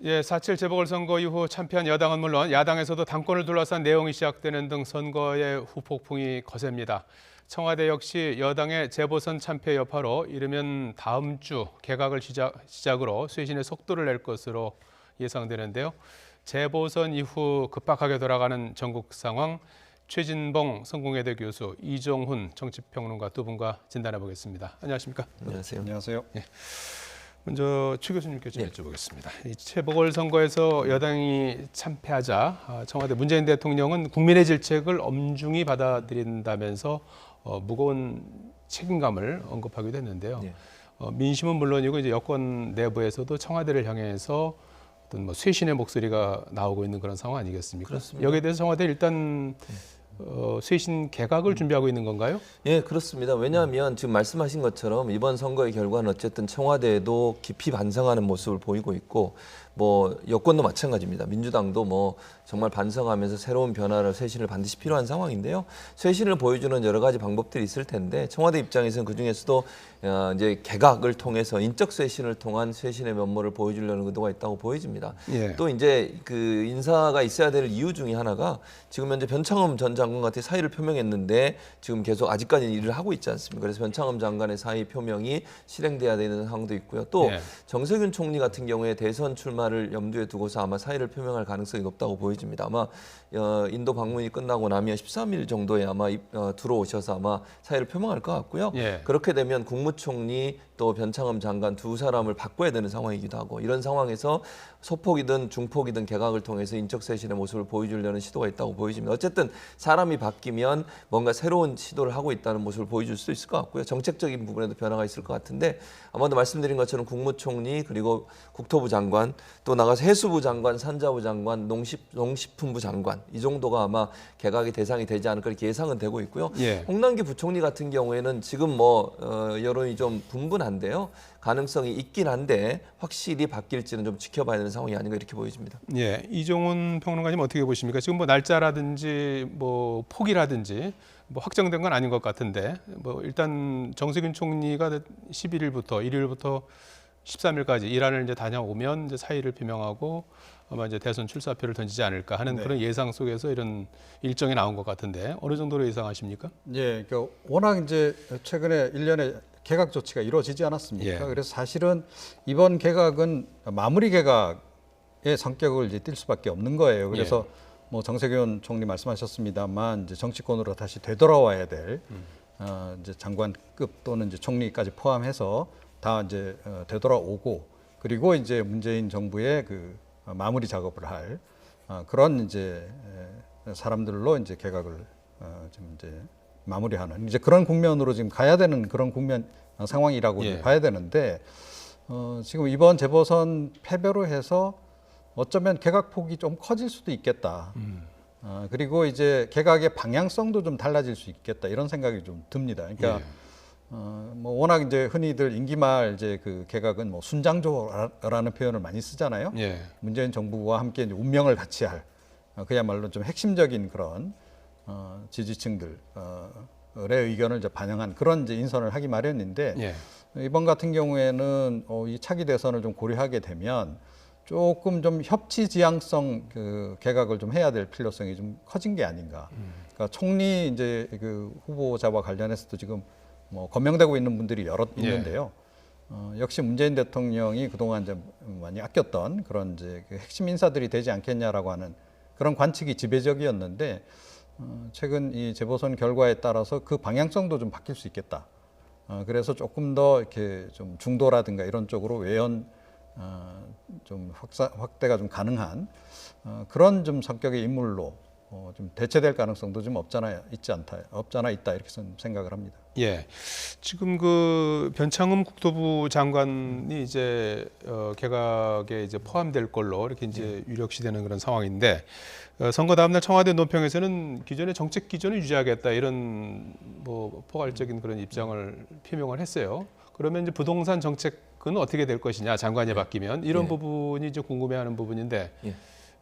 예, 4.7 재보궐선거 이후 참패한 여당은 물론 야당에서도 당권을 둘러싼 내용이 시작되는 등 선거의 후폭풍이 거셉니다. 청와대 역시 여당의 재보선 참패 여파로 이르면 다음 주 개각을 시작으로 쇄신의 속도를 낼 것으로 예상되는데요. 재보선 이후 급박하게 돌아가는 전국 상황, 최진봉 성공회대 교수, 이종훈 정치평론가 두 분과 진단해 보겠습니다. 안녕하십니까? 안녕하세요. 안녕하세요. 예. 먼저 최 교수님께 좀 여쭤보겠습니다. 이 재보궐선거에서 여당이 참패하자 청와대 문재인 대통령은 국민의 질책을 엄중히 받아들인다면서 무거운 책임감을 언급하기도 했는데요. 네. 민심은 물론이고 이제 여권 내부에서도 청와대를 향해서 어떤 뭐 쇄신의 목소리가 나오고 있는 그런 상황 아니겠습니까? 그렇습니다. 여기에 대해서 청와대 일단 쇄신 개각을 준비하고 있는 건가요? 예, 그렇습니다. 왜냐하면 지금 말씀하신 것처럼 이번 선거의 결과는 어쨌든 청와대도 깊이 반성하는 모습을 보이고 있고, 뭐 여권도 마찬가지입니다. 민주당도 뭐 정말 반성하면서 새로운 변화를 쇄신을 반드시 필요한 상황인데요. 쇄신을 보여주는 여러 가지 방법들이 있을 텐데 청와대 입장에서는 그 중에서도 이제 개각을 통해서 인적 쇄신을 통한 쇄신의 면모를 보여주려는 의도가 있다고 보여집니다. 예. 또 이제 그 인사가 있어야 될 이유 중에 하나가 지금 현재 변창흠 전 장관 같은 사의를 표명했는데 지금 계속 아직까지 일을 하고 있지 않습니까? 그래서 변창흠 장관의 사의 표명이 실행돼야 되는 상황도 있고요. 또 예. 정세균 총리 같은 경우에 대선 출마를 염두에 두고서 아마 사의를 표명할 가능성이 높다고 보여집니다. 아마 인도 방문이 끝나고 나면 13일 정도에 아마 들어오셔서 아마 사의를 표명할 것 같고요. 예. 그렇게 되면 국무총리 또 변창흠 장관 두 사람을 바꿔야 되는 상황이기도 하고, 이런 상황에서 소폭이든 중폭이든 개각을 통해서 인적 쇄신의 모습을 보여주려는 시도가 있다고 보여집니다. 어쨌든 사람이 바뀌면 뭔가 새로운 시도를 하고 있다는 모습을 보여줄 수도 있을 것 같고요. 정책적인 부분에도 변화가 있을 것 같은데, 아마도 말씀드린 것처럼 국무총리 그리고 국토부 장관 또 나가서 해수부 장관, 산자부 장관, 농식품부 장관 이 정도가 아마 개각의 대상이 되지 않을까 이렇게 예상은 되고 있고요. 예. 홍남기 부총리 같은 경우에는 지금 뭐 여론이 좀 분분한데요. 가능성이 있긴 한데 확실히 바뀔지는 좀 지켜봐야 되는 상황이 아닌가 이렇게 보여집니다. 예, 이종훈 평론가님 어떻게 보십니까? 지금 뭐 날짜라든지 뭐 폭이라든지 뭐 확정된 건 아닌 것 같은데, 뭐 일단 정세균 총리가 11일부터 1일부터 13일까지 이란을 이제 다녀오면 이제 사의를 표명하고 아마 이제 대선 출사표를 던지지 않을까 하는 네. 그런 예상 속에서 이런 일정이 나온 것 같은데 어느 정도로 예상하십니까? 예, 그러니까 워낙 이제 최근에 일련의 개각 조치가 이루어지지 않았습니까? 예. 그래서 사실은 이번 개각은 마무리 개각의 성격을 이제 띌 수밖에 없는 거예요. 그래서 뭐 정세균 총리 말씀하셨습니다만 이제 정치권으로 다시 되돌아와야 될 이제 장관급 또는 이제 총리까지 포함해서 다 이제 되돌아오고, 그리고 이제 문재인 정부의 그 마무리 작업을 할 그런 이제 사람들로 이제 개각을 좀 이제 마무리하는 이제 그런 국면으로 지금 가야 되는 그런 국면 상황이라고 예. 봐야 되는데, 지금 이번 재보선 패배로 해서 어쩌면 개각 폭이 좀 커질 수도 있겠다. 그리고 이제 개각의 방향성도 좀 달라질 수 있겠다, 이런 생각이 좀 듭니다. 그러니까 예. 뭐 워낙 이제 흔히들 임기말 이제 그 개각은 뭐 순장조라는 표현을 많이 쓰잖아요. 예. 문재인 정부와 함께 이제 운명을 같이 할 그야말로 좀 핵심적인 그런 지지층들의 의견을 이제 반영한 그런 이제 인선을 하기 마련인데, 예. 이번 같은 경우에는 이 차기 대선을 좀 고려하게 되면 조금 좀 협치 지향성 그 개각을 좀 해야 될 필요성이 좀 커진 게 아닌가. 그러니까 총리 이제 그 후보자와 관련해서도 지금 뭐 거명되고 있는 분들이 여럿 있는데요. 역시 문재인 대통령이 그동안 좀 많이 아꼈던 그런 이제 그 핵심 인사들이 되지 않겠냐라고 하는 그런 관측이 지배적이었는데, 최근 이 재보선 결과에 따라서 그 방향성도 좀 바뀔 수 있겠다. 그래서 조금 더 이렇게 좀 중도라든가 이런 쪽으로 외연 좀 확대가 좀 가능한 그런 좀 성격의 인물로 좀 대체될 가능성도 좀 없잖아 있다 이렇게 생각을 합니다. 예, 지금 그 변창흠 국토부 장관이 이제 개각에 이제 포함될 걸로 이렇게 이제 유력시되는 그런 상황인데, 선거 다음날 청와대 논평에서는 기존의 정책 기조를 유지하겠다 이런 뭐 포괄적인 그런 입장을 표명을 했어요. 그러면 이제 부동산 정책은 어떻게 될 것이냐, 장관이 바뀌면 이런 부분이 이제 궁금해하는 부분인데. 예.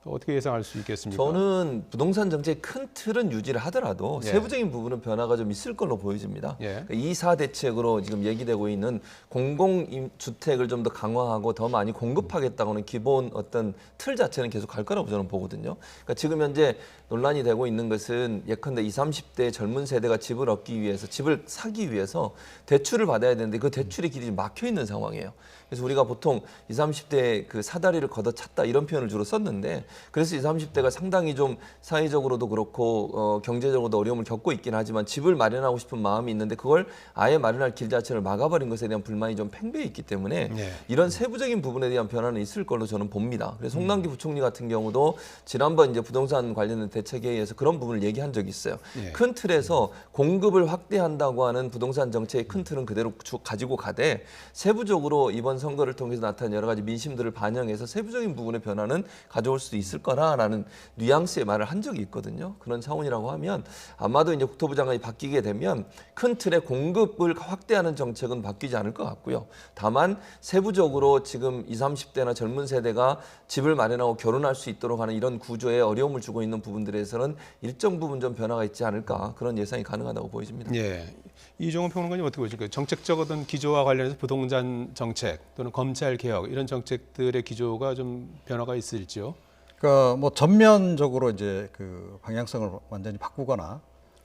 어떻게 예상할 수 있겠습니까? 저는 부동산 정책의 큰 틀은 유지를 하더라도 예. 세부적인 부분은 변화가 좀 있을 걸로 보여집니다. 예. 2사 대책으로 지금 얘기되고 있는 공공주택을 좀 더 강화하고 더 많이 공급하겠다고는 기본 어떤 틀 자체는 계속 갈 거라고 저는 보거든요. 그러니까 지금 현재 논란이 되고 있는 것은 예컨대 20, 30대 젊은 세대가 집을 얻기 위해서 집을 사기 위해서 대출을 받아야 되는데 그 대출의 길이 막혀 있는 상황이에요. 그래서 우리가 보통 20, 30대 그 사다리를 걷어찼다 이런 표현을 주로 썼는데 그래서 20, 30대가 상당히 좀 사회적으로도 그렇고 경제적으로도 어려움을 겪고 있긴 하지만 집을 마련하고 싶은 마음이 있는데 그걸 아예 마련할 길 자체를 막아버린 것에 대한 불만이 좀 팽배해 있기 때문에 네. 이런 세부적인 부분에 대한 변화는 있을 걸로 저는 봅니다. 그래서 홍남기 부총리 같은 경우도 지난번 이제 부동산 관련된 대책회의에서 그런 부분을 얘기한 적이 있어요. 네. 큰 틀에서 공급을 확대한다고 하는 부동산 정책의 큰 틀은 그대로 가지고 가되 세부적으로 이번 선거를 통해서 나타난 여러 가지 민심들을 반영해서 세부적인 부분의 변화는 가져올 수도 있을 거라라는 뉘앙스의 말을 한 적이 있거든요. 그런 차원이라고 하면 아마도 이제 국토부 장관이 바뀌게 되면 큰 틀의 공급을 확대하는 정책은 바뀌지 않을 것 같고요. 다만 세부적으로 지금 20, 30대나 젊은 세대가 집을 마련하고 결혼할 수 있도록 하는 이런 구조에 어려움을 주고 있는 부분들에서는 일정 부분 좀 변화가 있지 않을까 그런 예상이 가능하다고 보여집니다. 예. 이종훈 평론가님 어떻게 보십니까? 정책적 어떤 기조와 관련해서 부동산 정책 또는 검찰 개혁 이런 정책들의 기조가 좀 변화가 있을지요? 그러니까 뭐 전면적으로 이제 그 방향성을 완전히 바꾸거나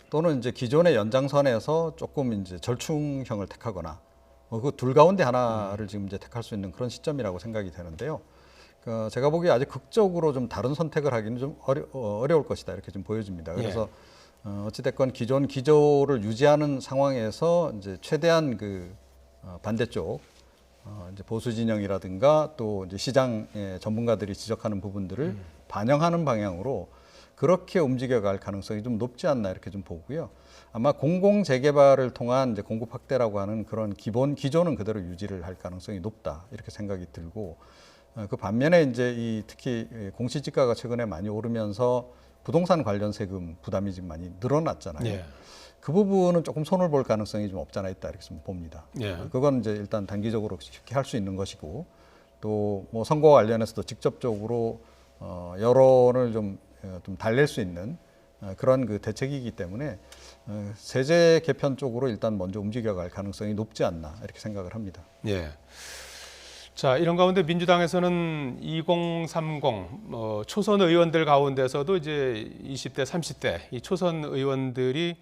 또는 이제 기존의 연장선에서 조금 이제 절충형을 택하거나 그 둘 가운데 하나를 지금 이제 택할 수 있는 그런 시점이라고 생각이 되는데요. 그러니까 제가 보기에 아직 극적으로 좀 다른 선택을 하기는 좀 어려울 것이다 이렇게 좀 보여집니다. 그래서 어찌됐건 기존 기조를 유지하는 상황에서 이제 최대한 그 반대쪽 이제 보수 진영이라든가 또 이제 시장의 전문가들이 지적하는 부분들을 반영하는 방향으로 그렇게 움직여갈 가능성이 좀 높지 않나 이렇게 좀 보고요. 아마 공공 재개발을 통한 이제 공급 확대라고 하는 그런 기본 기조는 그대로 유지를 할 가능성이 높다 이렇게 생각이 들고 그 반면에 이제 이 특히 공시지가가 최근에 많이 오르면서 부동산 관련 세금 부담이 지금 많이 늘어났잖아요. 예. 그 부분은 조금 손을 볼 가능성이 좀 없지 않아 있다 이렇게 좀 봅니다. 예. 그건 이제 일단 단기적으로 쉽게 할 수 있는 것이고 또 뭐 선거와 관련해서도 직접적으로 여론을 좀 달랠 수 있는 그런 그 대책이기 때문에 세제 개편 쪽으로 일단 먼저 움직여갈 가능성이 높지 않나 이렇게 생각을 합니다. 예. 자, 이런 가운데 민주당에서는 2030 초선 의원들 가운데서도 이제 20대, 30대 이 초선 의원들이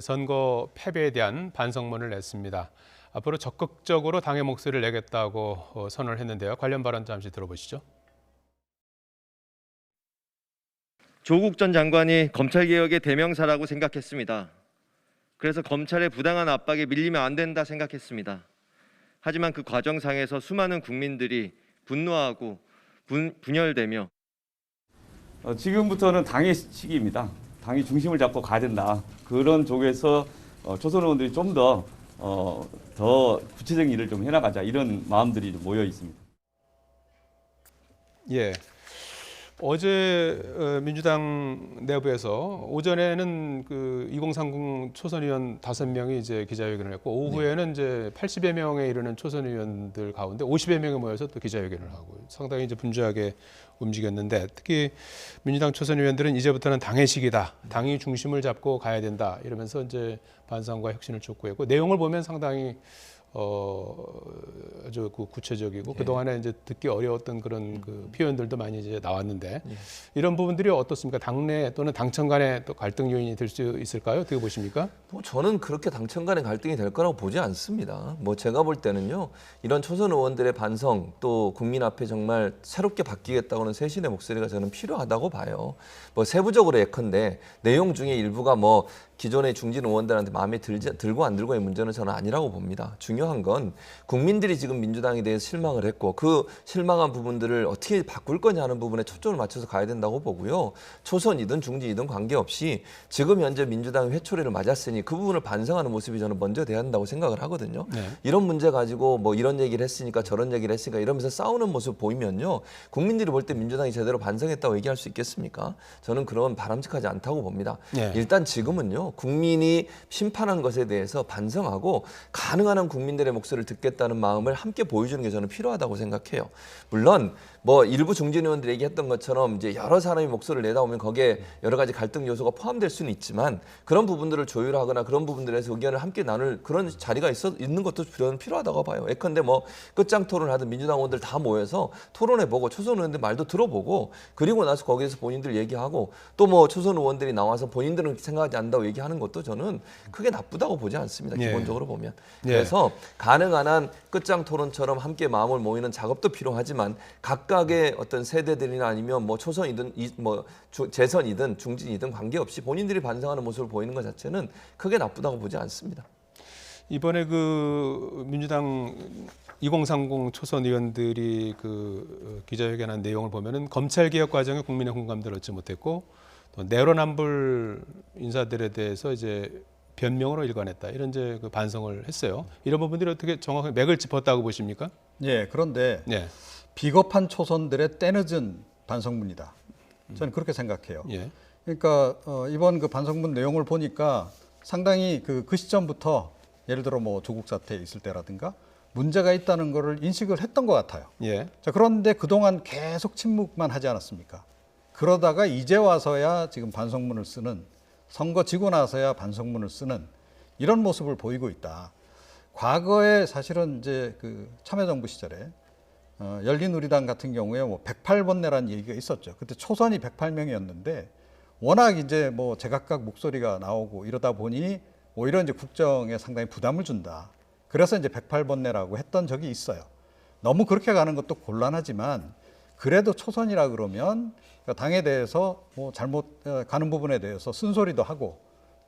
선거 패배에 대한 반성문을 냈습니다. 앞으로 적극적으로 당의 목소리를 내겠다고 선언을 했는데요. 관련 발언 잠시 들어보시죠. 조국 전 장관이 검찰개혁의 대명사라고 생각했습니다. 그래서 검찰의 부당한 압박에 밀리면 안 된다 생각했습니다. 하지만 그 과정상에서 수많은 국민들이 분노하고 분열되며 지금부터는 당의 시기입니다. 당이 중심을 잡고 가야 된다. 그런 쪽에서 초선 의원들이 좀 더 구체적인 일을 좀 해나가자 이런 마음들이 좀 모여 있습니다. 예. 어제 민주당 내부에서 오전에는 그 2030 초선 의원 5명이 이제 기자회견을 했고 오후에는 이제 80여 명에 이르는 초선 의원들 가운데 50여 명이 모여서 또 기자회견을 하고 상당히 이제 분주하게 움직였는데 특히 민주당 초선 의원들은 이제부터는 당의 시기다. 당이 중심을 잡고 가야 된다. 이러면서 이제 반성과 혁신을 촉구했고 내용을 보면 상당히 아주 구체적이고 그동안에 이제 듣기 어려웠던 그런 그 표현들도 많이 이제 나왔는데 이런 부분들이 어떻습니까? 당내 또는 당청 간의 또 갈등 요인이 될 수 있을까요? 어떻게 보십니까? 뭐 저는 그렇게 당청 간의 갈등이 될 거라고 보지 않습니다. 뭐 제가 볼 때는요. 이런 초선 의원들의 반성 또 국민 앞에 정말 새롭게 바뀌겠다고는 쇄신의 목소리가 저는 필요하다고 봐요. 뭐 세부적으로 예컨대 내용 중에 일부가 뭐 기존의 중진 의원들한테 마음에 들고 안 들고의 문제는 저는 아니라고 봅니다. 중요한 건 국민들이 지금 민주당에 대해서 실망을 했고 그 실망한 부분들을 어떻게 바꿀 거냐 하는 부분에 초점을 맞춰서 가야 된다고 보고요. 초선이든 중진이든 관계없이 지금 현재 민주당이 회초리를 맞았으니 그 부분을 반성하는 모습이 저는 먼저 돼야 한다고 생각을 하거든요. 네. 이런 문제 가지고 뭐 이런 얘기를 했으니까 저런 얘기를 했으니까 이러면서 싸우는 모습 보이면요. 국민들이 볼 때 민주당이 제대로 반성했다고 얘기할 수 있겠습니까? 저는 그런 바람직하지 않다고 봅니다. 네. 일단 지금은요. 국민이 심판한 것에 대해서 반성하고 가능한 한 국민들의 목소리를 듣겠다는 마음을 함께 보여주는 게 저는 필요하다고 생각해요. 물론 뭐 일부 중진 의원들이 얘기했던 것처럼 이제 여러 사람이 목소리를 내다 보면 거기에 여러 가지 갈등 요소가 포함될 수는 있지만 그런 부분들을 조율하거나 그런 부분들에서 의견을 함께 나눌 그런 자리가 있는 것도 저는 필요하다고 봐요. 예컨대 뭐 끝장 토론하든 민주당 의원들 다 모여서 토론해보고 초선 의원들 말도 들어보고 그리고 나서 거기에서 본인들 얘기하고 또 뭐 초선 의원들이 나와서 본인들은 생각하지 않는다고 얘기하는 것도 저는 크게 나쁘다고 보지 않습니다. 예. 기본적으로 보면. 예. 그래서 가능한 한 끝장 토론처럼 함께 마음을 모이는 작업도 필요하지만 각각의 어떤 세대들이나 아니면 뭐 초선이든 재선이든 중진이든 관계없이 본인들이 반성하는 모습을 보이는 것 자체는 크게 나쁘다고 보지 않습니다. 이번에 그 민주당 2030 초선 의원들이 그 기자회견한 내용을 보면은 검찰 개혁 과정에 국민의 공감대를 얻지 못했고 또 내로남불 인사들에 대해서 이제 변명으로 일관했다 이런 이제 그 반성을 했어요. 이런 부분들이 어떻게 정확하게 맥을 짚었다고 보십니까? 예, 그런데 예, 비겁한 초선들의 때늦은 반성문이다. 저는 그렇게 생각해요. 예, 그러니까 이번 그 반성문 내용을 보니까 상당히 그 시점부터 예를 들어 뭐 조국 사태 있을 때라든가 문제가 있다는 것을 인식을 했던 것 같아요. 예, 자, 그런데 그동안 계속 침묵만 하지 않았습니까? 그러다가 이제 와서야 지금 반성문을 쓰는, 선거 지고 나서야 반성문을 쓰는 이런 모습을 보이고 있다. 과거에 사실은 이제 그 참여정부 시절에 열린우리당 같은 경우에 뭐 108번내라는 얘기가 있었죠. 그때 초선이 108명이었는데 워낙 이제 뭐 제각각 목소리가 나오고 이러다 보니 오히려 이제 국정에 상당히 부담을 준다. 그래서 이제 108번내라고 했던 적이 있어요. 너무 그렇게 가는 것도 곤란하지만 그래도 초선이라 그러면 당에 대해서 뭐 잘못 가는 부분에 대해서 쓴소리도 하고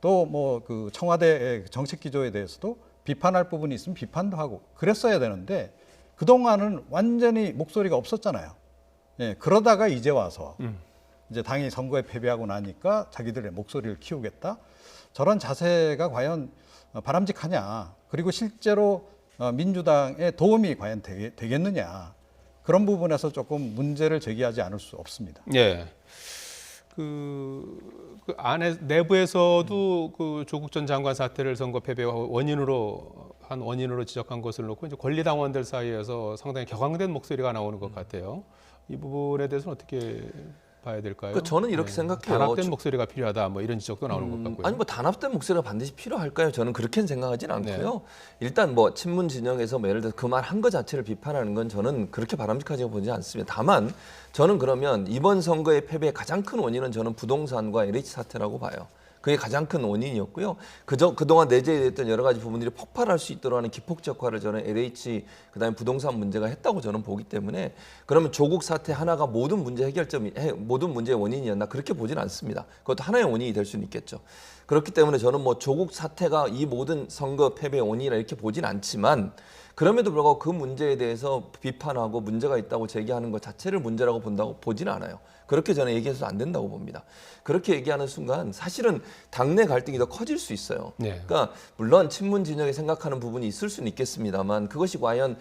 또 뭐 그 청와대의 정책 기조에 대해서도 비판할 부분이 있으면 비판도 하고 그랬어야 되는데 그동안은 완전히 목소리가 없었잖아요. 예, 그러다가 이제 와서 이제 당이 선거에 패배하고 나니까 자기들의 목소리를 키우겠다. 저런 자세가 과연 바람직하냐. 그리고 실제로 민주당에 도움이 과연 되겠느냐. 그런 부분에서 조금 문제를 제기하지 않을 수 없습니다. 예. 그 안에 내부에서도 그 조국 전 장관 사태를 선거 패배 원인으로 지적한 것을 놓고 이제 권리당원들 사이에서 상당히 격앙된 목소리가 나오는 것 같아요. 이 부분에 대해서는 어떻게 봐야 될까요? 그러니까 저는 이렇게 생각해요. 단합된 목소리가 필요하다. 뭐 이런 지적도 나오는 것 같고요. 아니 뭐 단합된 목소리가 반드시 필요할까요? 저는 그렇게는 생각하진 않고요. 일단 뭐 친문 진영에서 뭐 예를 들어 그 말 한 거 자체를 비판하는 건 저는 그렇게 바람직하다고 보지 않습니다. 다만 저는 그러면 이번 선거의 패배의 가장 큰 원인은 저는 부동산과 LH 사태라고 봐요. 그게 가장 큰 원인이었고요. 그동안 내재됐던 여러 가지 부분들이 폭발할 수 있도록 하는 기폭 역할을 저는 LH 그다음에 부동산 문제가 했다고 저는 보기 때문에 그러면 조국 사태 하나가 모든 문제 모든 문제의 원인이었나 그렇게 보진 않습니다. 그것도 하나의 원인이 될 수는 있겠죠. 그렇기 때문에 저는 뭐 조국 사태가 이 모든 선거 패배의 원인이라 이렇게 보진 않지만 그럼에도 불구하고 그 문제에 대해서 비판하고 문제가 있다고 제기하는 것 자체를 문제라고 본다고 보지는 않아요. 그렇게 저는 얘기해서 안 된다고 봅니다. 그렇게 얘기하는 순간 사실은 당내 갈등이 더 커질 수 있어요. 네. 그러니까 물론 친문 진영이 생각하는 부분이 있을 수는 있겠습니다만 그것이 과연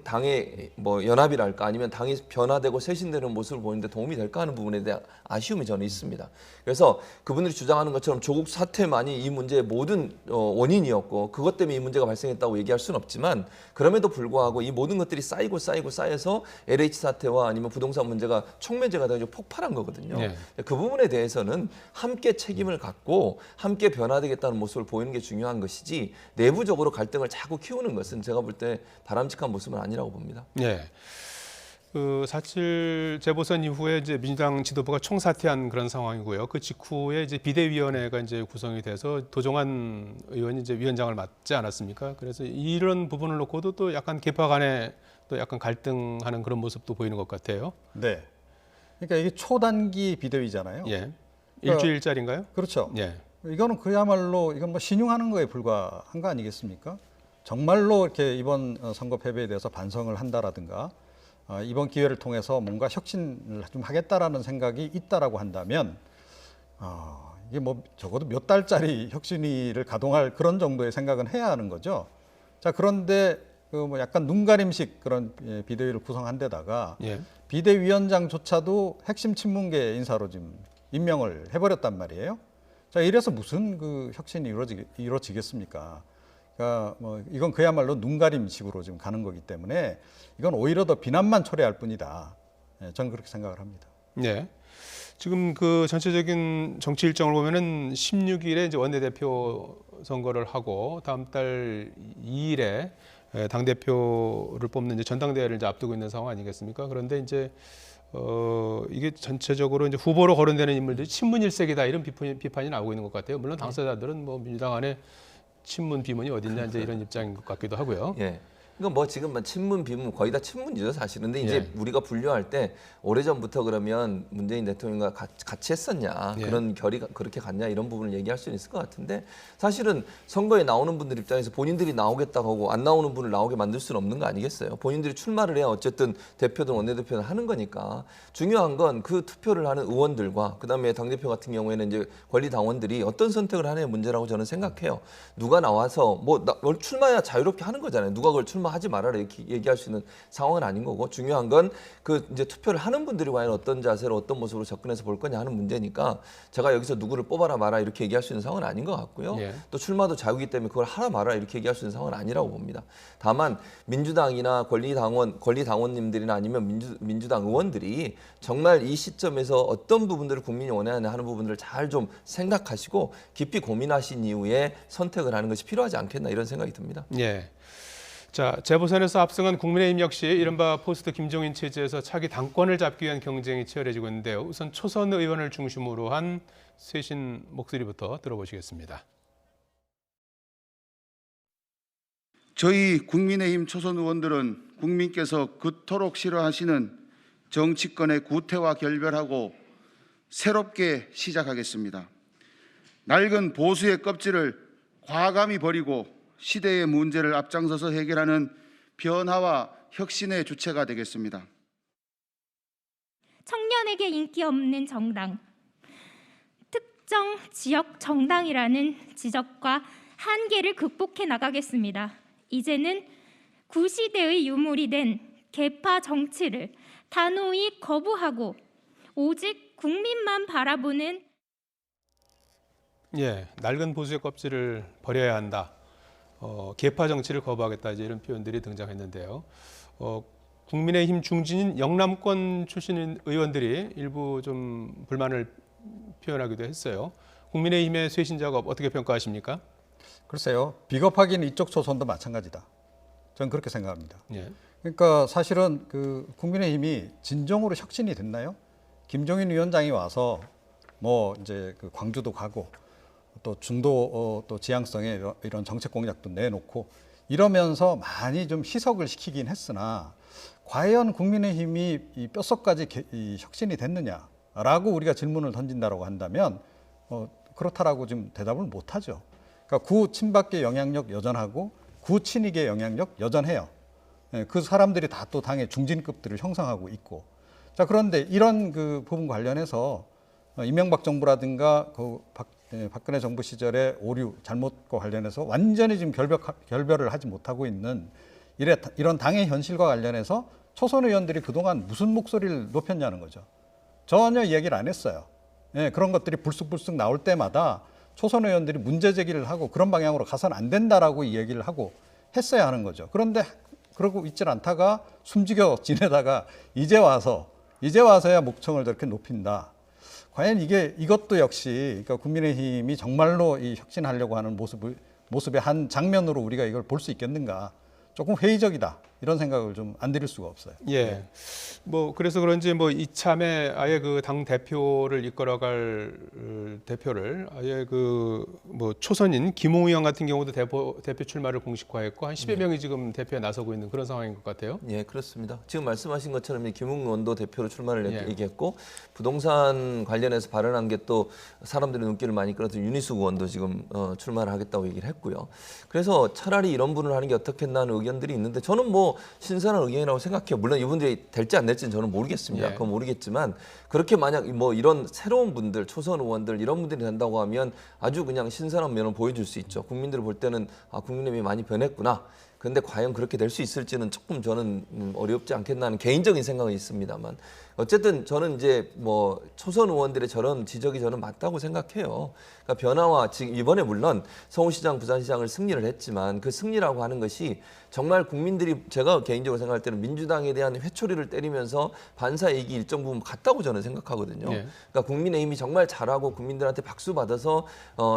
당의 뭐 연합이랄까 아니면 당이 변화되고 쇄신되는 모습을 보이는데 도움이 될까 하는 부분에 대한 아쉬움이 저는 있습니다. 그래서 그분들이 주장하는 것처럼 조국 사태만이 이 문제의 모든 원인이었고 그것 때문에 이 문제가 발생했다고 얘기할 수는 없지만 그럼에도 불구하고 이 모든 것들이 쌓여서 LH 사태와 아니면 부동산 문제가 촉매제가 되고 폭발한 거거든요. 네. 그 부분에 대해서는 함께 책임을 갖고 함께 변화되겠다는 모습을 보이는 게 중요한 것이지 내부적으로 갈등을 자꾸 키우는 것은 제가 볼 때 바람직한 모습은 아니라고 봅니다. 예. 그 사실 재보선 이후에 이제 민주당 지도부가 총사퇴한 그런 상황이고요. 그 직후에 이제 비대위원회가 이제 구성이 돼서 도종환 의원이 이제 위원장을 맡지 않았습니까? 그래서 이런 부분을 놓고도 또 약간 개파 간에 또 약간 갈등하는 그런 모습도 보이는 것 같아요. 네. 그러니까 이게 초단기 비대위잖아요. 예. 일주일짜리인가요? 그렇죠. 예. 이거는 그야말로 이건 뭐 신용하는 거에 불과한 거 아니겠습니까? 정말로 이렇게 이번 선거 패배에 대해서 반성을 한다라든가 이번 기회를 통해서 뭔가 혁신을 좀 하겠다라는 생각이 있다라고 한다면 이게 뭐 적어도 몇 달짜리 혁신위를 가동할 그런 정도의 생각은 해야 하는 거죠. 자, 그런데 그 뭐 약간 눈가림식 그런 비대위를 구성한 데다가 예. 비대위원장조차도 핵심 친문계 인사로 지금 임명을 해버렸단 말이에요. 자, 이래서 무슨 그 혁신이 이루어지겠습니까? 그러니까 뭐 이건 그야말로 눈가림식으로 지금 가는 거기 때문에 이건 오히려 더 비난만 초래할 뿐이다. 저는 그렇게 생각을 합니다. 네. 지금 그 전체적인 정치 일정을 보면은 16일에 이제 원내대표 선거를 하고 다음 달 2일에 당 대표를 뽑는 이제 전당대회를 이제 앞두고 있는 상황 아니겠습니까? 그런데 이제 이게 전체적으로 이제 후보로 거론되는 인물들이 친문 일색이다 이런 비판이 나오고 있는 것 같아요. 물론 당사자들은 뭐 민주당 안에 친문 비문이 어딨냐 이제 이런 입장인 것 같기도 하고요. 예. 그러니까 뭐 지금 뭐 친문 비문 거의 다 친문이죠 사실은. 근데 이제 예. 우리가 분류할 때 오래전부터 그러면 문재인 대통령과 같이 했었냐 예. 그런 결이 그렇게 갔냐 이런 부분을 얘기할 수는 있을 것 같은데 사실은 선거에 나오는 분들 입장에서 본인들이 나오겠다고 하고 안 나오는 분을 나오게 만들 수는 없는 거 아니겠어요. 본인들이 출마를 해야 어쨌든 대표든 원내대표든 하는 거니까 중요한 건 그 투표를 하는 의원들과 그다음에 당대표 같은 경우에는 이제 권리당원들이 어떤 선택을 하느냐의 문제라고 저는 생각해요. 누가 나와서 뭐 출마야 자유롭게 하는 거잖아요. 누가 그걸 출마하지 말아라 이렇게 얘기할 수 있는 상황은 아닌 거고 중요한 건 그 이제 투표를 하는 분들이 과연 어떤 자세로 어떤 모습으로 접근해서 볼 거냐 하는 문제니까 제가 여기서 누구를 뽑아라 마라 이렇게 얘기할 수 있는 상황은 아닌 것 같고요. 예. 또 출마도 자유이기 때문에 그걸 하라 마라 이렇게 얘기할 수 있는 상황은 아니라고 봅니다. 다만 민주당이나 권리당원님들이나 아니면 민주당 의원들이 정말 이 시점에서 어떤 부분들을 국민이 원하느냐 하는 부분들을 잘 좀 생각하시고 깊이 고민하신 이후에 선택을 하는 것이 필요하지 않겠나 이런 생각이 듭니다. 예. 자, 재보선에서 압승한 국민의힘 역시 이른바 포스트 김종인 체제에서 차기 당권을 잡기 위한 경쟁이 치열해지고 있는데요. 우선 초선 의원을 중심으로 한 쇄신 목소리부터 들어보시겠습니다. 저희 국민의힘 초선 의원들은 국민께서 그토록 싫어하시는 정치권의 구태와 결별하고 새롭게 시작하겠습니다. 낡은 보수의 껍질을 과감히 버리고 시대의 문제를 앞장서서 해결하는 변화와 혁신의 주체가 되겠습니다. 청년에게 인기 없는 정당, 특정 지역 정당이라는 지적과 한계를 극복해 나가겠습니다. 이제는 구시대의 유물이 된 계파 정치를 단호히 거부하고 오직 국민만 바라보는 예, 낡은 보수의 껍질을 버려야 한다. 계파 정치를 거부하겠다 이제 이런 표현들이 등장했는데요. 국민의힘 중진인 영남권 출신 의원들이 일부 좀 불만을 표현하기도 했어요. 국민의힘의 쇄신 작업 어떻게 평가하십니까? 글쎄요, 비겁하긴 이쪽 초선도 마찬가지다. 저는 그렇게 생각합니다. 예. 그러니까 사실은 그 국민의힘이 진정으로 혁신이 됐나요? 김종인 위원장이 와서 뭐 이제 그 광주도 가고 또 중도 또 지향성의 이런 정책 공약도 내놓고 이러면서 많이 좀 희석을 시키긴 했으나 과연 국민의힘이 이 뼛속까지 이 혁신이 됐느냐라고 우리가 질문을 던진다라고 한다면 그렇다라고 지금 대답을 못하죠. 그러니까 구친박계 영향력 여전하고 구친익의 영향력 여전해요. 그 사람들이 다 또 당의 중진급들을 형성하고 있고. 자, 그런데 이런 그 부분 관련해서 이명박 정부라든가 그 박근혜 정부 시절의 오류 잘못과 관련해서 완전히 지금 결별을 하지 못하고 있는 이런 당의 현실과 관련해서 초선 의원들이 그동안 무슨 목소리를 높였냐는 거죠. 전혀 얘기를 안 했어요. 예, 그런 것들이 불쑥불쑥 나올 때마다 초선 의원들이 문제 제기를 하고 그런 방향으로 가서는 안 된다라고 얘기를 하고 했어야 하는 거죠. 그런데 그러고 있질 않다가 숨지겨 지내다가 이제 와서야 목청을 저렇게 높인다. 과연 이것도 역시 그러니까 국민의힘이 정말로 이 혁신하려고 하는 모습의 한 장면으로 우리가 이걸 볼 수 있겠는가? 조금 회의적이다. 이런 생각을 좀 안 드릴 수가 없어요. 예. 뭐 그래서 그런지 뭐 이참에 아예 그 당 대표를 이끌어갈 대표를 아예 그 뭐 초선인 김웅 의원 같은 경우도 대표 출마를 공식화했고 한 10여 명이 지금 대표에 나서고 있는 그런 상황인 것 같아요. 예, 그렇습니다. 지금 말씀하신 것처럼 김웅 의원도 대표로 출마를 예. 얘기했고 부동산 관련해서 발언한 게 또 사람들의 눈길을 많이 끌었던 윤희숙 의원도 지금 출마를 하겠다고 얘기를 했고요. 그래서 차라리 이런 분을 하는 게 어떻겠나 하는 의견들이 있는데 저는 뭐 신선한 의견이라고 생각해요. 물론 이분들이 될지 안 될지는 저는 모르겠습니다. 예. 그건 모르겠지만 그렇게 만약 뭐 이런 새로운 분들, 초선 의원들 이런 분들이 된다고 하면 아주 그냥 신선한 면을 보여줄 수 있죠. 국민들이 볼 때는 국민의힘이 많이 변했구나. 그런데 과연 그렇게 될 수 있을지는 조금 저는 어렵지 않겠나 하는 개인적인 생각은 있습니다만 어쨌든 저는 이제 뭐 초선 의원들의 저런 지적이 저는 맞다고 생각해요. 그러니까 변화와 지금 이번에 물론 서울시장, 부산시장을 승리를 했지만 그 승리라고 하는 것이 정말 국민들이 제가 개인적으로 생각할 때는 민주당에 대한 회초리를 때리면서 반사이익이 일정 부분 같다고 저는 생각하거든요. 네. 그러니까 국민의힘이 정말 잘하고 국민들한테 박수 받아서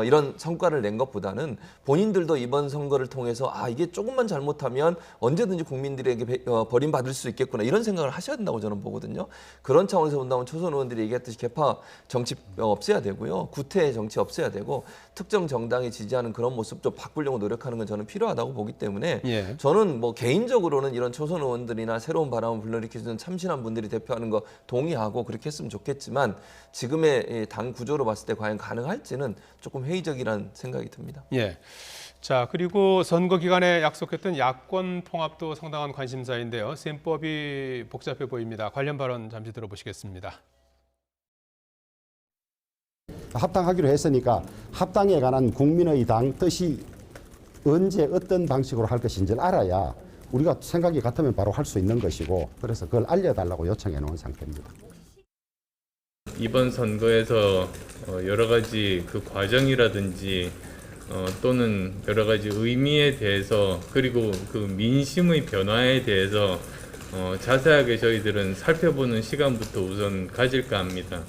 이런 성과를 낸 것보다는 본인들도 이번 선거를 통해서 아 이게 조금만 잘못하면 언제든지 국민들에게 버림받을 수 있겠구나 이런 생각을 하셔야 된다고 저는 보거든요. 그런 차원에서 본다면 초선 의원들이 얘기했듯이 개파 정치 없애야 되고요. 구태 정치 없애야 되고 특정 정당이 지지하는 그런 모습 좀 바꾸려고 노력하는 건 저는 필요하다고 보기 때문에 예. 저는 뭐 개인적으로는 이런 초선 의원들이나 새로운 바람을 불러일으키는 참신한 분들이 대표하는 거 동의하고 그렇게 했으면 좋겠지만 지금의 당 구조로 봤을 때 과연 가능할지는 조금 회의적이라는 생각이 듭니다. 예. 자, 그리고 선거 기간에 약속했던 야권 통합도 상당한 관심사인데요. 셈법이 복잡해 보입니다. 관련 발언 잠시 들어보시겠습니다. 합당하기로 했으니까 합당에 관한 국민의 당 뜻이 언제 어떤 방식으로 할 것인지를 알아야 우리가 생각이 같으면 바로 할 수 있는 것이고 그래서 그걸 알려달라고 요청해 놓은 상태입니다. 이번 선거에서 여러 가지 그 과정이라든지 또는 여러 가지 의미에 대해서 그리고 그 민심의 변화에 대해서 자세하게 저희들은 살펴보는 시간부터 우선 가질까 합니다.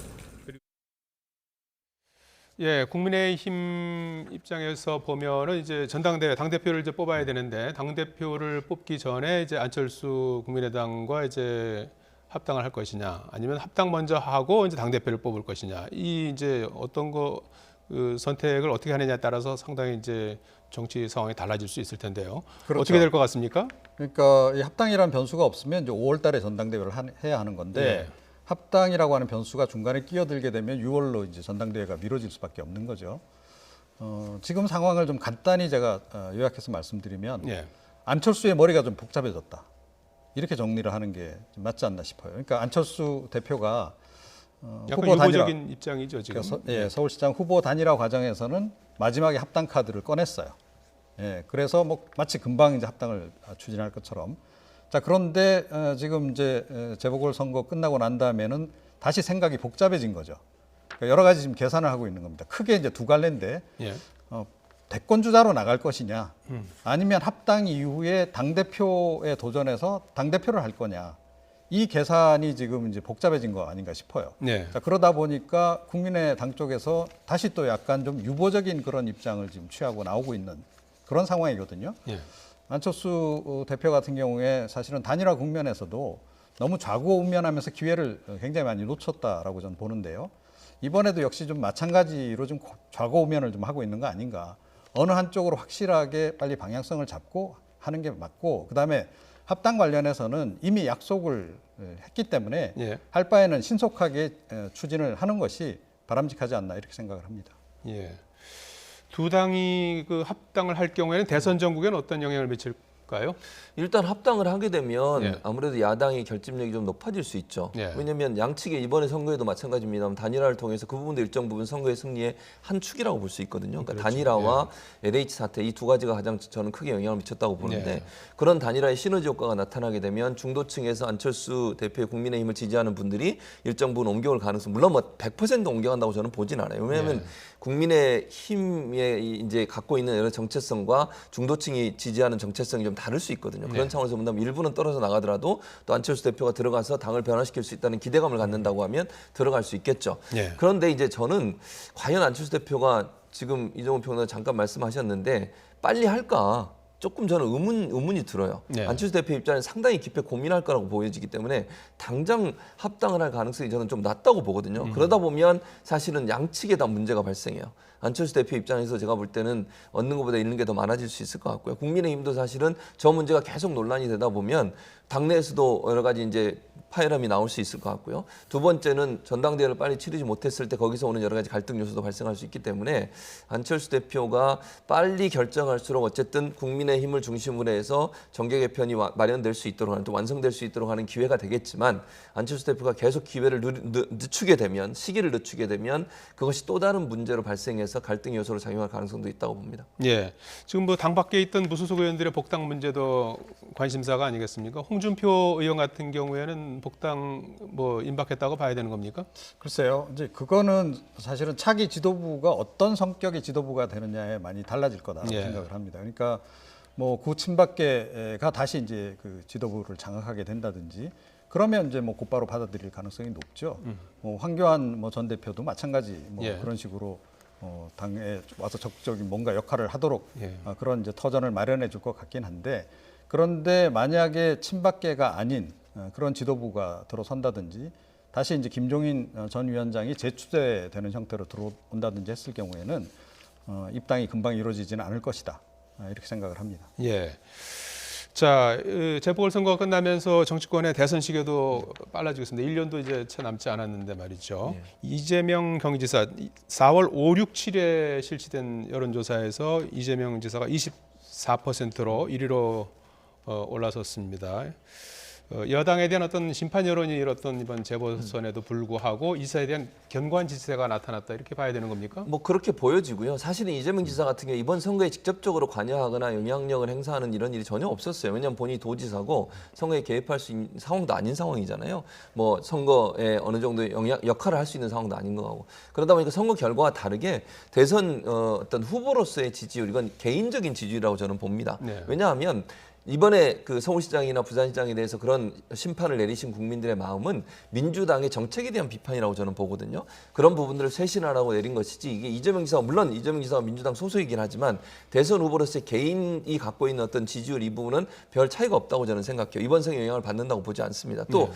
예, 국민의힘 입장에서 보면은 이제 전당대회 당대표를 이제 뽑아야 되는데 당대표를 뽑기 전에 이제 안철수 국민의당과 이제 합당을 할 것이냐, 아니면 합당 먼저 하고 이제 당대표를 뽑을 것이냐, 이 이제 어떤 거 그 선택을 어떻게 하느냐에 따라서 상당히 이제 정치 상황이 달라질 수 있을 텐데요. 그렇죠. 어떻게 될 것 같습니까? 그러니까 이 합당이라는 변수가 없으면 이제 5월달에 전당대회를 해야 하는 건데 예. 합당이라고 하는 변수가 중간에 끼어들게 되면 6월로 이제 전당대회가 미뤄질 수밖에 없는 거죠. 지금 상황을 좀 간단히 제가 요약해서 말씀드리면 예. 안철수의 머리가 좀 복잡해졌다. 이렇게 정리를 하는 게 좀 맞지 않나 싶어요. 그러니까 안철수 대표가 약간 후보 단일화, 유보적인 입장이죠 지금. 예, 서울시장 후보 단일화 과정에서는 마지막에 합당 카드를 꺼냈어요. 예, 그래서 뭐 마치 금방 이제 합당을 추진할 것처럼. 자, 그런데 지금 이제 재보궐선거 끝나고 난 다음에는 다시 생각이 복잡해진 거죠. 그러니까 여러 가지 지금 계산을 하고 있는 겁니다. 크게 이제 두 갈래인데 예. 대권 주자로 나갈 것이냐, 아니면 합당 이후에 당 대표에 도전해서 당 대표를 할 거냐. 이 계산이 지금 이제 복잡해진 거 아닌가 싶어요. 네. 자, 그러다 보니까 국민의당 쪽에서 다시 또 약간 좀 유보적인 그런 입장을 지금 취하고 나오고 있는 그런 상황이거든요. 예. 안철수 대표 같은 경우에 사실은 단일화 국면에서도 너무 좌고우면하면서 기회를 굉장히 많이 놓쳤다라고 저는 보는데요. 이번에도 역시 좀 마찬가지로 좀 좌고우면을 좀 하고 있는 거 아닌가. 어느 한쪽으로 확실하게 빨리 방향성을 잡고 하는 게 맞고, 그다음에 합당 관련해서는 이미 약속을 했기 때문에 예. 할 바에는 신속하게 추진을 하는 것이 바람직하지 않나 이렇게 생각을 합니다. 예. 두 당이 그 합당을 할 경우에는 대선 전국에는 어떤 영향을 미칠까요? 일단 합당을 하게 되면 예. 아무래도 야당의 결집력이 좀 높아질 수 있죠. 예. 왜냐하면 양측의 이번에 선거에도 마찬가지입니다만 단일화를 통해서 그 부분도 일정 부분 선거의 승리의 한 축이라고 볼 수 있거든요. 그러니까 그렇죠. 단일화와 LH 사태 이 두 가지가 가장 저는 크게 영향을 미쳤다고 보는데 예. 그런 단일화의 시너지 효과가 나타나게 되면 중도층에서 안철수 대표의 국민의힘을 지지하는 분들이 일정 부분 옮겨올 가능성, 물론 뭐 100% 옮겨간다고 저는 보진 않아요. 왜냐하면 예. 국민의힘에 이제 갖고 있는 여러 정체성과 중도층이 지지하는 정체성이 좀 다를 수 있거든요. 그런 네. 차원에서 본다면 일부는 떨어져 나가더라도 또 안철수 대표가 들어가서 당을 변화시킬 수 있다는 기대감을 갖는다고 하면 들어갈 수 있겠죠. 네. 그런데 이제 저는 과연 안철수 대표가 지금 이종훈 평론가 잠깐 말씀하셨는데 빨리 할까? 조금 저는 의문이 들어요. 네. 안철수 대표 입장에서 상당히 깊게 고민할 거라고 보여지기 때문에 당장 합당을 할 가능성이 저는 좀 낮다고 보거든요. 그러다 보면 사실은 양측에 다 문제가 발생해요. 안철수 대표 입장에서 제가 볼 때는 얻는 것보다 잃는 게 더 많아질 수 있을 것 같고요. 국민의힘도 사실은 저 문제가 계속 논란이 되다 보면 당내에서도 여러 가지 이제 파열음이 나올 수 있을 것 같고요. 두 번째는 전당대회를 빨리 치르지 못했을 때 거기서 오는 여러 가지 갈등 요소도 발생할 수 있기 때문에 안철수 대표가 빨리 결정할수록 어쨌든 국민의 국민의힘을 중심으로 해서 정계 개편이 마련될 수 있도록 하는, 또 완성될 수 있도록 하는 기회가 되겠지만 안철수 대표가 계속 기회를 늦추게 되면, 시기를 늦추게 되면 그것이 또 다른 문제로 발생해서 갈등 요소로 작용할 가능성도 있다고 봅니다. 예, 지금 뭐 당 밖에 있던 무소속 의원들의 복당 문제도 관심사가 아니겠습니까? 홍준표 의원 같은 경우에는 복당 뭐 임박했다고 봐야 되는 겁니까? 글쎄요. 이제 그거는 사실은 차기 지도부가 어떤 성격의 지도부가 되느냐에 많이 달라질 거다라고 예. 생각을 합니다. 그러니까 뭐 구친박계가 다시 이제 그 지도부를 장악하게 된다든지 그러면 이제 뭐 곧바로 받아들일 가능성이 높죠. 뭐 황교안 뭐 전 대표도 마찬가지 뭐 예. 그런 식으로 당에 와서 적극적인 뭔가 역할을 하도록 예. 그런 이제 터전을 마련해 줄 것 같긴 한데, 그런데 만약에 친박계가 아닌 그런 지도부가 들어선다든지 다시 이제 김종인 전 위원장이 재추대되는 형태로 들어온다든지 했을 경우에는 입당이 금방 이루어지지는 않을 것이다, 이렇게 생각을 합니다. 예. 자, 재보궐선거가 끝나면서 정치권의 대선 시기도 빨라지고 있습니다. 1년도 이제 채 남지 않았는데 말이죠. 이재명 경기지사 4월 5, 6, 7에 실시된 여론조사에서 이재명 지사가 24%로 1위로 올라섰습니다. 여당에 대한 어떤 심판 여론이 일었던 이번 재보선에도 불구하고 이사에 대한 견고한 지지세가 나타났다, 이렇게 봐야 되는 겁니까? 뭐 그렇게 보여지고요. 사실은 이재명 지사 같은 경우 이번 선거에 직접적으로 관여하거나 영향력을 행사하는 이런 일이 전혀 없었어요. 왜냐하면 본인이 도지사고 선거에 개입할 수 있는 상황도 아닌 상황이잖아요. 뭐 선거에 어느 정도 역할을 할 수 있는 상황도 아닌 거고. 그러다 보니까 선거 결과와 다르게 대선 어떤 후보로서의 지지율, 이건 개인적인 지지율이라고 저는 봅니다. 네. 왜냐하면 이번에 그 서울시장이나 부산시장에 대해서 그런 심판을 내리신 국민들의 마음은 민주당의 정책에 대한 비판이라고 저는 보거든요. 그런 부분들을 쇄신하라고 내린 것이지, 이게 이재명 지사가, 물론 이재명 지사가 민주당 소속이긴 하지만 대선 후보로서의 개인이 갖고 있는 어떤 지지율, 이 부분은 별 차이가 없다고 저는 생각해요. 이번 선거에 영향을 받는다고 보지 않습니다. 또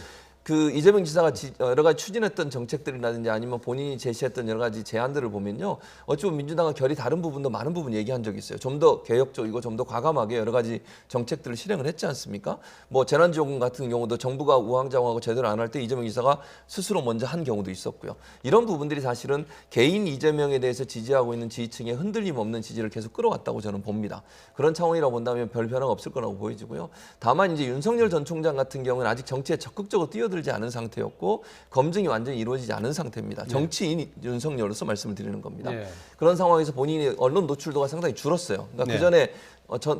그 이재명 지사가 여러 가지 추진했던 정책들이라든지 아니면 본인이 제시했던 여러 가지 제안들을 보면요, 어찌 보면 민주당과 결이 다른 부분도 많은 부분 얘기한 적이 있어요. 좀 더 개혁적이고 좀 더 과감하게 여러 가지 정책들을 실행을 했지 않습니까? 뭐 재난지원금 같은 경우도 정부가 우왕좌왕하고 제대로 안 할 때 이재명 지사가 스스로 먼저 한 경우도 있었고요. 이런 부분들이 사실은 개인 이재명에 대해서 지지하고 있는 지지층의 흔들림 없는 지지를 계속 끌어왔다고 저는 봅니다. 그런 차원이라고 본다면 별 변화가 없을 거라고 보여지고요. 다만 이제 윤석열 전 총장 같은 경우는 아직 정치에 적극적으로 뛰어들지 않은 상태였고 검증이 완전히 이루어지지 않은 상태입니다. 정치인 윤석열로서 말씀을 드리는 겁니다. 네. 그런 상황에서 본인이 언론 노출도가 상당히 줄었어요. 그러니까 그 전에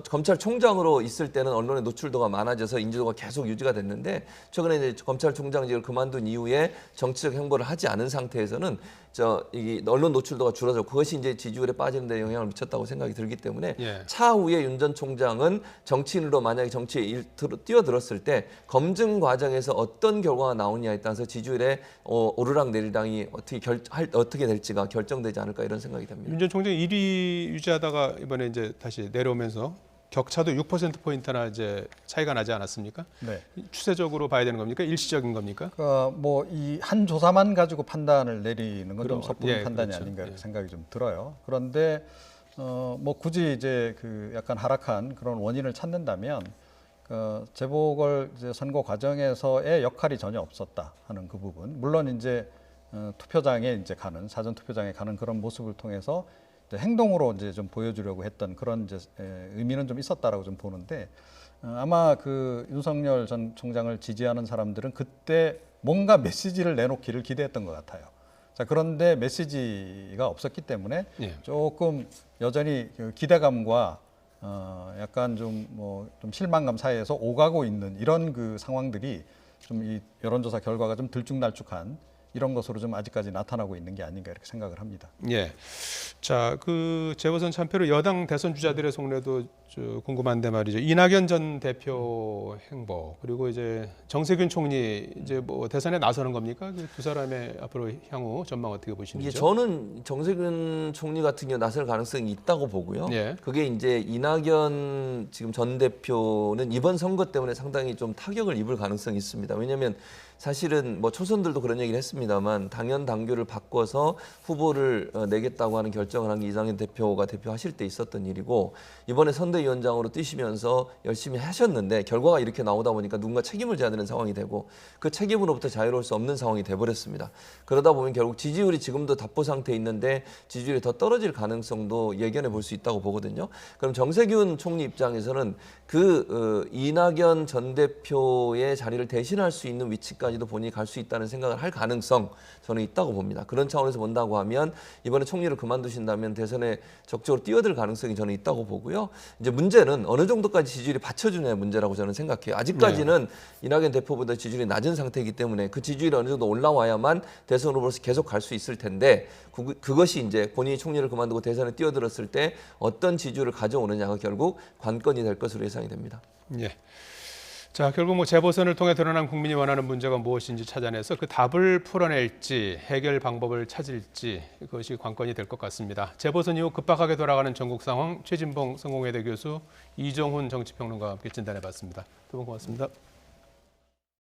검찰총장으로 있을 때는 언론의 노출도가 많아져서 인지도가 계속 유지가 됐는데, 최근에 이제 검찰총장직을 그만둔 이후에 정치적 행보를 하지 않은 상태에서는 이 언론 노출도가 줄어서 그것이 이제 지지율에 빠지는 데 영향을 미쳤다고 생각이 들기 때문에 차후에 윤 전 총장은 정치인으로 만약에 정치에 뛰어들었을 때 검증 과정에서 어떤 결과가 나오냐에 따라서 지지율의 오르락 내리락이 어떻게 될지가 결정되지 않을까, 이런 생각이 듭니다. 윤 전 총장이 1위 유지하다가 이번에 이제 다시 내려오면서 격차도 6%포인트나 이제 차이가 나지 않았습니까? 네. 추세적으로 봐야 되는 겁니까? 일시적인 겁니까? 뭐 이 한 조사만 가지고 판단을 내리는 건 좀 섣부른 판단이 그렇죠. 아닌가 생각이 좀 들어요. 그런데 뭐 굳이 이제 그 약간 하락한 그런 원인을 찾는다면 재보궐 이제 선거 과정에서의 역할이 전혀 없었다 하는 그 부분. 물론 이제 투표장에 이제 가는, 사전 투표장에 가는 그런 모습을 통해서 행동으로 이제 좀 보여주려고 했던 그런 이제 의미는 좀 있었다라고 좀 보는데, 아마 그 윤석열 전 총장을 지지하는 사람들은 그때 뭔가 메시지를 내놓기를 기대했던 것 같아요. 자, 그런데 메시지가 없었기 때문에 조금 여전히 그 기대감과 약간 좀 실망감 사이에서 오가고 있는 이런 그 상황들이 좀 이 여론조사 결과가 좀 들쭉날쭉한 이런 것으로 좀 아직까지 나타나고 있는 게 아닌가, 이렇게 생각을 합니다. 예. 자, 그 재보선 참패로 여당 대선 주자들의 속내도 궁금한데 말이죠. 이낙연 전 대표 행보, 그리고 이제 정세균 총리 이제 뭐 대선에 나서는 겁니까? 두 사람의 앞으로 향후 전망 어떻게 보시는지요? 저는 정세균 총리 같은 경우 나설 가능성이 있다고 보고요. 그게 이제 이낙연 지금 전 대표는 이번 선거 때문에 상당히 좀 타격을 입을 가능성이 있습니다. 왜냐하면 사실은 뭐 초선들도 그런 얘기를 했습니다만 당연 당규를 바꿔서 후보를 내겠다고 하는 결정을 한 게 이낙연 대표가 대표하실 때 있었던 일이고 이번에 선대위원장으로 뛰시면서 열심히 하셨는데 결과가 이렇게 나오다 보니까 누군가 책임을 져야 되는 상황이 되고 그 책임으로부터 자유로울 수 없는 상황이 돼버렸습니다. 그러다 보면 결국 지지율이 지금도 답보 상태에 있는데 지지율이 더 떨어질 가능성도 예견해 볼 수 있다고 보거든요. 그럼 정세균 총리 입장에서는 그 이낙연 전 대표의 자리를 대신할 수 있는 위치까지도 본인이 갈 수 있다는 생각을 할 가능성 저는 있다고 봅니다. 그런 차원에서 본다고 하면 이번에 총리를 그만두신다면 대선에 적극적으로 뛰어들 가능성이 저는 있다고 보고요. 이제 문제는 어느 정도까지 지지율이 받쳐주냐의 문제라고 저는 생각해요. 아직까지는 이낙연 대표보다 지지율이 낮은 상태이기 때문에 그 지지율이 어느 정도 올라와야만 대선 후보로서 계속 갈 수 있을 텐데 그것이 이제 본인이 총리를 그만두고 대선에 뛰어들었을 때 어떤 지지율을 가져오느냐가 결국 관건이 될 것으로 예상이 됩니다. 예. 자, 결국 뭐 재보선을 통해 드러난 국민이 원하는 문제가 무엇인지 찾아내서 그 답을 풀어낼지 해결 방법을 찾을지 그것이 관건이 될 것 같습니다. 재보선 이후 급박하게 돌아가는 전국 상황 최진봉 성공회대 교수 이종훈 정치평론가와 함께 진단해봤습니다. 두 분 고맙습니다.